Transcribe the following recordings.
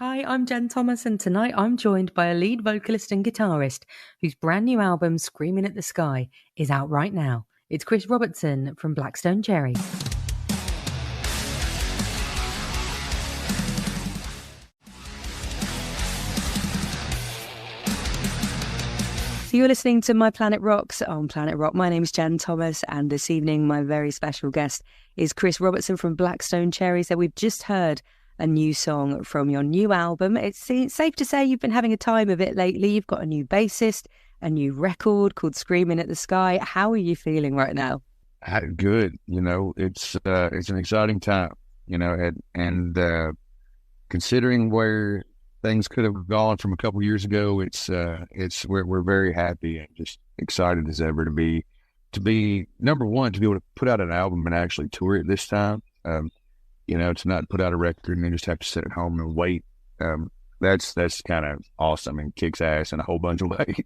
Hi, I'm Jen Thomas, and tonight I'm joined by a lead vocalist and guitarist whose brand new album, Screaming at the Sky, is out right now. It's Chris Robertson from Blackstone Cherry. So you're listening to My Planet Rocks on Planet Rock. My name is Jen Thomas, and this evening my very special guest is Chris Robertson from Blackstone Cherry. So we've just heard a new song from your new album. It's safe to say you've been having a time of it lately. You've got a new bassist, a new record called Screaming at the Sky. How are you feeling right now? Good. It's an exciting time, and considering where things could have gone from a couple years ago, we're very happy and just excited as ever to be number one, to be able to put out an album and actually tour it this time. To not put out a record and then just have to sit at home and wait. That's kind of awesome and kicks ass in a whole bunch of ways.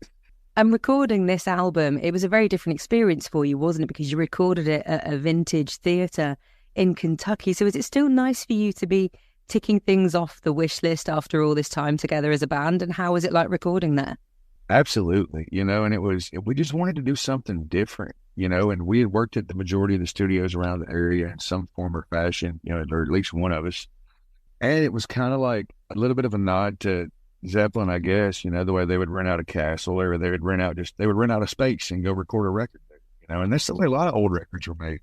And recording this album, it was a very different experience for you, wasn't it? Because you recorded it at a vintage theatre in Kentucky. So is it still nice for you to be ticking things off the wish list after all this time together as a band? And how was it like recording there? Absolutely. And we just wanted to do something different, and we had worked at the majority of the studios around the area in some form or fashion, or at least one of us. And it was kind of like a little bit of a nod to Zeppelin, I guess, the way they would rent out a castle, or they would rent out a space and go record a record there, and that's the way a lot of old records were made.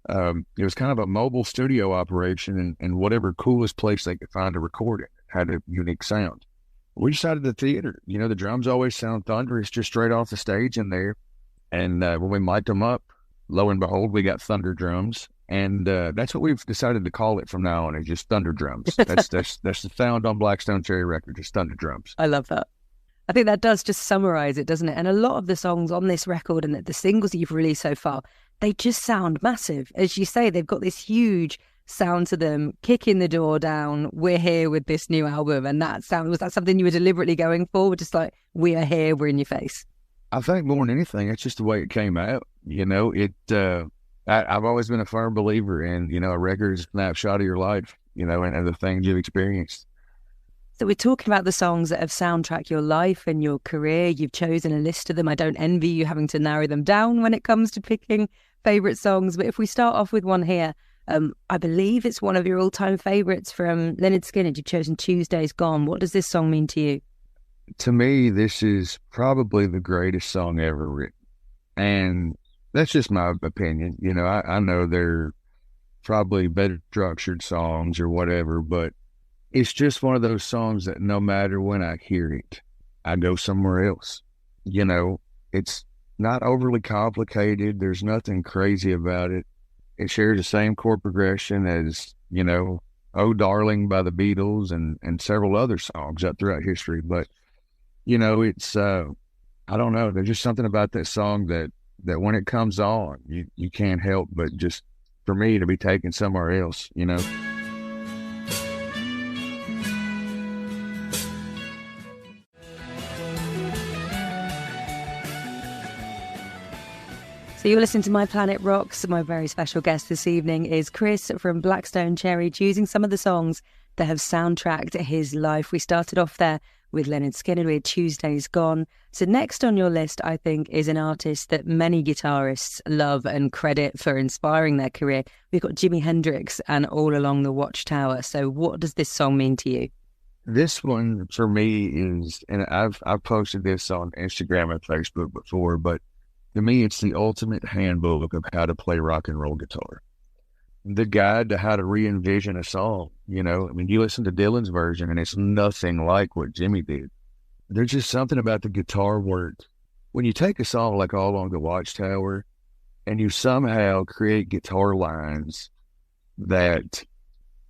It was kind of a mobile studio operation, and whatever coolest place they could find to record it had a unique sound. We decided the theater, the drums always sound thunderous just straight off the stage in there. And when we mic'd them up, lo and behold, we got thunder drums. And that's what we've decided to call it from now on, is just thunder drums. That's the sound on Blackstone Cherry record, just thunder drums. I love that. I think that does just summarize it, doesn't it? And a lot of the songs on this record and the singles that you've released so far, they just sound massive. As you say, they've got this huge sound to them, kicking the door down. We're here with this new album. And was that something you were deliberately going for? Just like, we are here, we're in your face. I think more than anything, it's just the way it came out. I've always been a firm believer in, a record is a snapshot of your life, and the things you've experienced. So we're talking about the songs that have soundtracked your life and your career. You've chosen a list of them. I don't envy you having to narrow them down when it comes to picking favourite songs. But if we start off with one here, I believe it's one of your all-time favourites from Lynyrd Skynyrd. You've chosen Tuesday's Gone. What does this song mean to you? To me, this is probably the greatest song ever written. And that's just my opinion. I know there are probably better structured songs or whatever, but it's just one of those songs that no matter when I hear it, I go somewhere else. It's not overly complicated. There's nothing crazy about it. It shares the same chord progression as, Oh Darling by the Beatles and several other songs up throughout history. But, it's, I don't know. There's just something about that song that when it comes on, you can't help but just, for me, to be taken somewhere else, So you're listening to My Planet Rocks. My very special guest this evening is Chris from Blackstone Cherry, choosing some of the songs that have soundtracked his life. We started off there with Lynyrd Skynyrd with Tuesday's Gone. So next on your list, I think, is an artist that many guitarists love and credit for inspiring their career. We've got Jimi Hendrix and All Along the Watchtower. So what does this song mean to you? This one for me is, and I've posted this on Instagram and Facebook before, but to me, it's the ultimate handbook of how to play rock and roll guitar. The guide to how to re-envision a song, you listen to Dylan's version and it's nothing like what Jimmy did. There's just something about the guitar work. When you take a song like All Along the Watchtower and you somehow create guitar lines that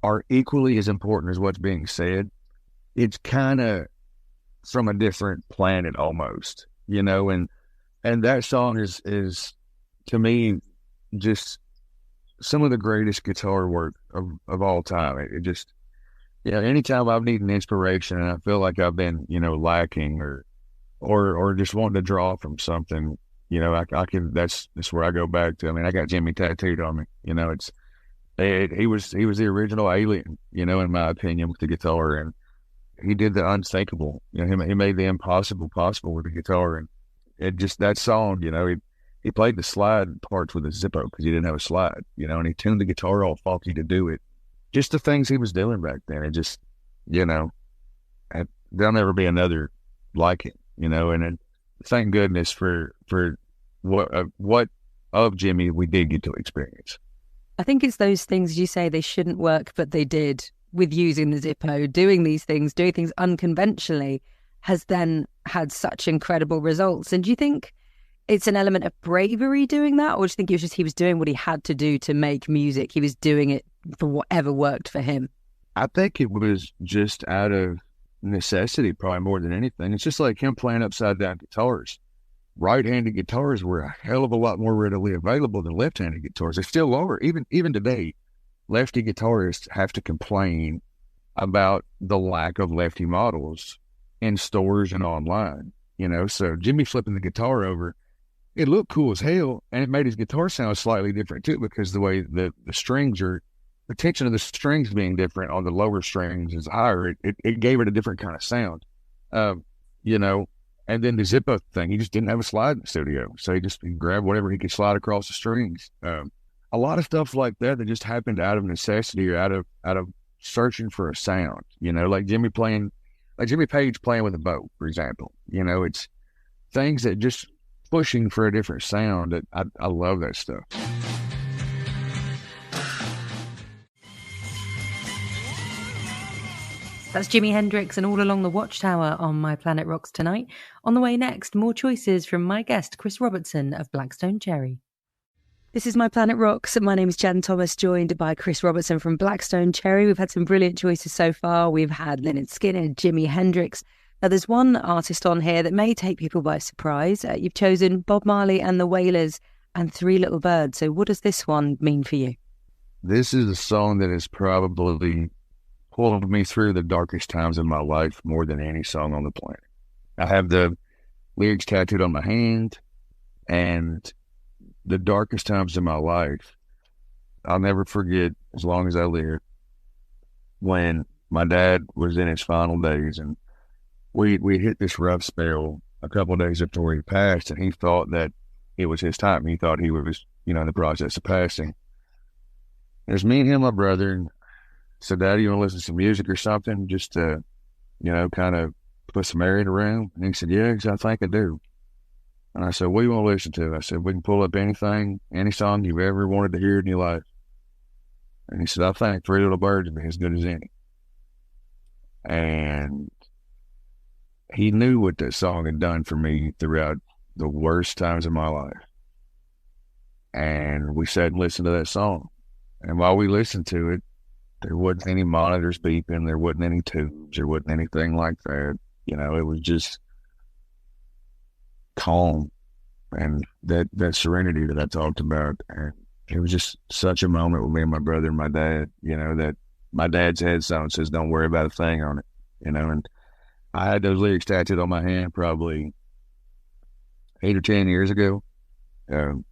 are equally as important as what's being said, it's kind of from a different planet almost, and that song is to me, just some of the greatest guitar work of all time. It just, anytime I've needed an inspiration and I feel like I've been, lacking or just wanting to draw from something, I can, that's where I go back to. I mean, I got Jimmy tattooed on me, he was the original alien, in my opinion, with the guitar. he did the unthinkable. You know, he made the impossible possible with the guitar, and it just that song. You know, he played the slide parts with a Zippo because he didn't have a slide. You know, and he tuned the guitar all funky to do it. Just the things he was doing back then, and just you know, and there'll never be another like it. You know, and thank goodness for what of Jimmy we did get to experience. I think it's those things you say they shouldn't work, but they did, with using the Zippo, doing things unconventionally has then had such incredible results. And do you think it's an element of bravery doing that? Or do you think it was just he was doing what he had to do to make music? He was doing it for whatever worked for him? I think it was just out of necessity, probably more than anything. It's just like him playing upside down guitars. Right-handed guitars were a hell of a lot more readily available than left-handed guitars. They still are. Even today, lefty guitarists have to complain about the lack of lefty models in stores and online. You know, so Jimmy flipping the guitar over, it looked cool as hell, and it made his guitar sound slightly different too, because the way the strings are, the tension of the strings being different on the lower strings is higher. It gave it a different kind of sound. You know, and then the Zippo thing, he just didn't have a slide in the studio, so he grabbed whatever he could slide across the strings. A lot of stuff like that just happened out of necessity or out of searching for a sound. You know, like Jimmy Page playing with a bow, for example. You know, it's things that just pushing for a different sound. That I love that stuff. That's Jimi Hendrix and All Along the Watchtower on My Planet Rocks tonight. On the way next, more choices from my guest, Chris Robertson of Black Stone Cherry. This is My Planet Rocks. My name is Jen Thomas, joined by Chris Robertson from Black Stone Cherry. We've had some brilliant choices so far. We've had Lynyrd Skynyrd, Jimi Hendrix. Now, there's one artist on here that may take people by surprise. You've chosen Bob Marley and the Wailers and Three Little Birds. So what does this one mean for you? This is a song that has probably pulled me through the darkest times of my life more than any song on the planet. I have the lyrics tattooed on my hand, and the darkest times of my life, I'll never forget as long as I live, when my dad was in his final days, and we hit this rough spell a couple of days before he passed, and he thought that it was his time. He thought he was, you know, in the process of passing. There's me and him, my brother, and so, Daddy, you want to listen to some music or something, just to, you know, kind of put some air in the room? And he said, yeah, I think I do. And I said, what do you want to listen to? I said, we can pull up anything, any song you've ever wanted to hear in your life. And he said, I think Three Little Birds would be as good as any. And he knew what that song had done for me throughout the worst times of my life. And we sat and listened to that song. And while we listened to it, there wasn't any monitors beeping. There wasn't any tubes. There wasn't anything like that. You know, it was just calm and that serenity that I talked about. And it was just such a moment with me and my brother and my dad, you know, that my dad's headstone says, don't worry about a thing on it, you know. And I had those lyrics tattooed on my hand probably 8 or 10 years ago. And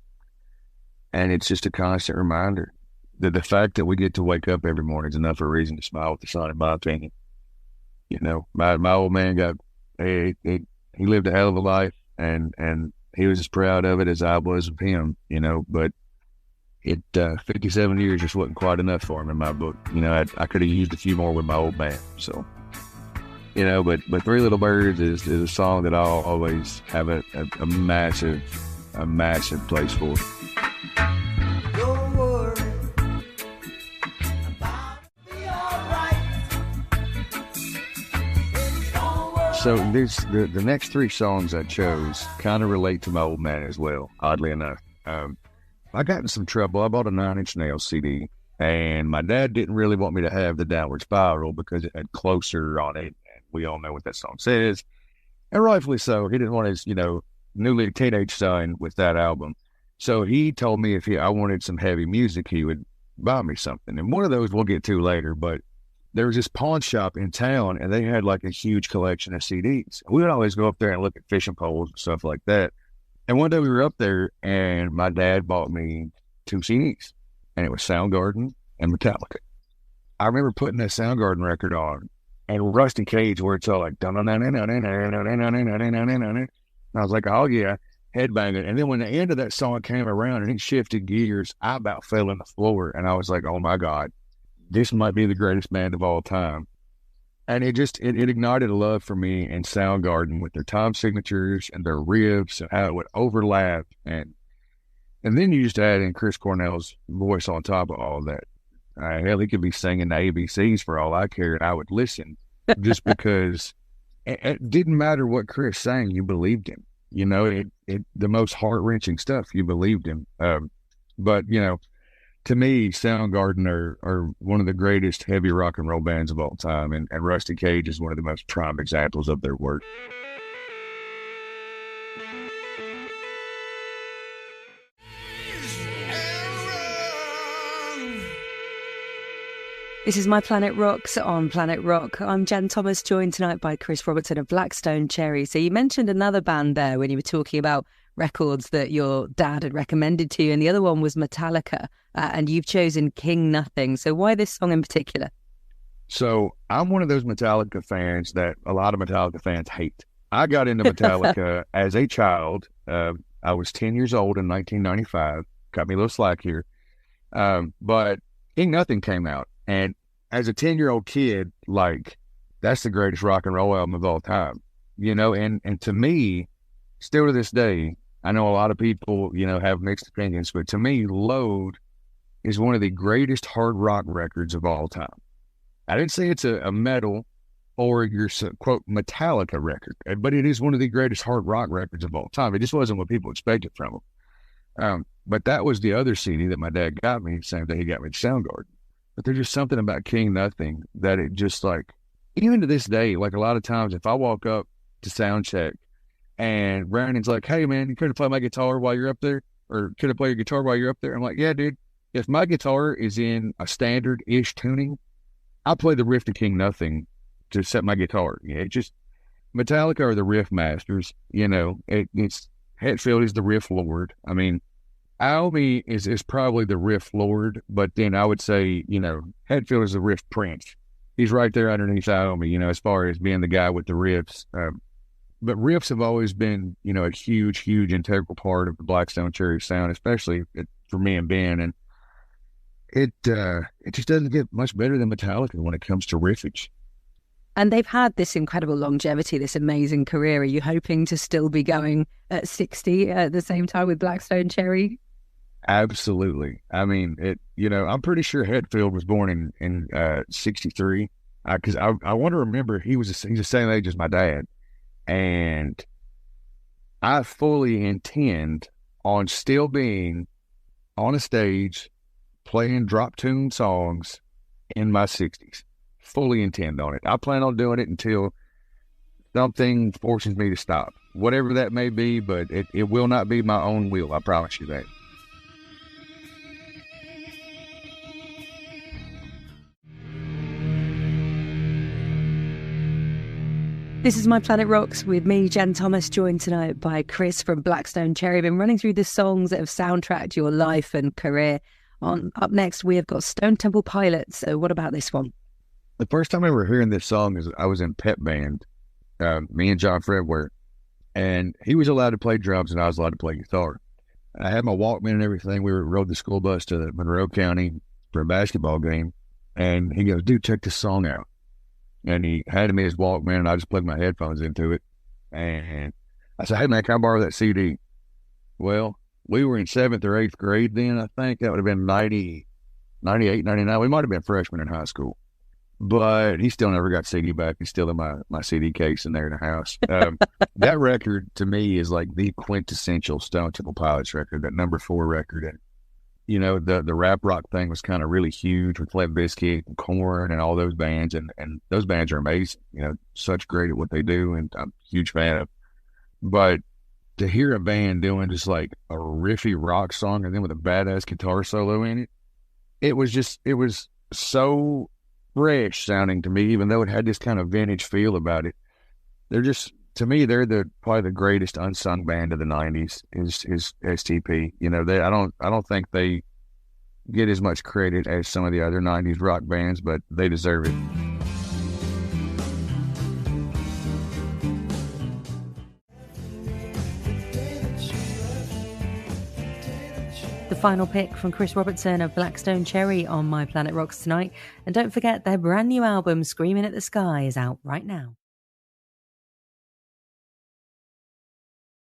it's just a constant reminder. The fact that we get to wake up every morning is enough of a reason to smile with the sun, in my opinion. You know, my old man he lived a hell of a life, and he was as proud of it as I was of him, you know, but 57 years just wasn't quite enough for him in my book. You know, I could have used a few more with my old man. So, you know, but Three Little Birds is a song that I'll always have a massive place for. So the next 3 songs I chose kind of relate to my old man as well, oddly enough. I got in some trouble. I bought a 9 Inch Nails CD, and my dad didn't really want me to have the Downward Spiral because it had Closer on it, and we all know what that song says, and rightfully so. He didn't want his, you know, newly teenage son with that album. So he told me if I wanted some heavy music, he would buy me something. And one of those we'll get to later, but there was this pawn shop in town, and they had like a huge collection of CDs. We would always go up there and look at fishing poles and stuff like that. And one day we were up there, and my dad bought me 2 CDs, and it was Soundgarden and Metallica. I remember putting that Soundgarden record on, and Rusty Cage, where it's all like, and I was like, oh yeah, headbanging. And then when the end of that song came around and it shifted gears, I about fell on the floor, and I was like, oh my God, this might be the greatest band of all time. And it ignited a love for me and Soundgarden with their time signatures and their riffs and how it would overlap. And then you just add in Chris Cornell's voice on top of all that. Hell, he could be singing the ABCs for all I cared. I would listen just because it didn't matter what Chris sang. You believed him. You know, the most heart-wrenching stuff, you believed him. But, you know, to me, Soundgarden are one of the greatest heavy rock and roll bands of all time, and Rusty Cage is one of the most prime examples of their work. This is My Planet Rocks on Planet Rock. I'm Jen Thomas, joined tonight by Chris Robertson of Black Stone Cherry. So you mentioned another band there when you were talking about records that your dad had recommended to you, and the other one was Metallica, and you've chosen King Nothing. So why this song in particular? So I'm one of those Metallica fans that a lot of Metallica fans hate. I got into Metallica as a child. I was 10 years old in 1995. Cut me a little slack here. But King Nothing came out. And as a 10-year-old kid, like, that's the greatest rock and roll album of all time, you know? And to me, still to this day, I know a lot of people, you know, have mixed opinions, but to me, Load is one of the greatest hard rock records of all time. I didn't say it's a metal or your, quote, Metallica record, but it is one of the greatest hard rock records of all time. It just wasn't what people expected from them. But that was the other CD that my dad got me, same day he got me Soundgarden. But there's just something about King Nothing that it just, like, even to this day, like, a lot of times if I walk up to sound check and Brandon's like, hey man, you could have played my guitar while you're up there, or could have played your guitar while you're up there. I'm like, yeah, dude, if my guitar is in a standard-ish tuning, I play the riff to King Nothing to set my guitar. It just, Metallica are the riff masters, you know. It's Hetfield is the riff lord. I mean, Iommi is probably the riff lord, but then I would say, you know, Hetfield is the riff prince. He's right there underneath Iommi, you know, as far as being the guy with the riffs. But riffs have always been, you know, a huge, huge integral part of the Black Stone Cherry sound, especially for me and Ben. And it just doesn't get much better than Metallica when it comes to riffage. And they've had this incredible longevity, this amazing career. Are you hoping to still be going at 60 at the same time with Black Stone Cherry? Absolutely. I mean, you know, I'm pretty sure Hetfield was born in 63, because I want to remember he's the same age as my dad. And I fully intend on still being on a stage playing drop tune songs in my 60s. Fully intend on it. I plan on doing it until something forces me to stop, whatever that may be, but it will not be my own will. I promise you that. This is My Planet Rocks with me, Jen Thomas, joined tonight by Chris from Black Stone Cherry. Been running through the songs that have soundtracked your life and career. Up next, we have got Stone Temple Pilots. So what about this one? The first time I ever hearing this song is I was in pep band, me and John Fredware, and he was allowed to play drums and I was allowed to play guitar. I had my Walkman and everything. We rode the school bus to Monroe County for a basketball game, and he goes, dude, check this song out. And he handed me his Walkman, and I just plugged my headphones into it. And I said, hey, man, can I borrow that CD? Well, we were in 7th or 8th grade then, I think. That would have been 90, 98, 99. We might have been freshmen in high school. But he still never got CD back. He's still in my CD case in there in the house. That record, to me, is like the quintessential Stone Temple Pilots record, that number 4 record. And, you know, the rap rock thing was kind of really huge with Limp Bizkit and Korn and all those bands. And those bands are amazing, you know, such great at what they do. And I'm a huge fan of. But to hear a band doing just like a riffy rock song and then with a badass guitar solo in it, it was so fresh sounding to me, even though it had this kind of vintage feel about it. They're just, to me, they're probably the greatest unsung band of the 90s is STP. You know, I don't think they get as much credit as some of the other 90s rock bands, but they deserve it. final pick from Chris Robertson of Blackstone Cherry on My Planet Rocks tonight. And don't forget, their brand new album, Screaming at the Sky, is out right now.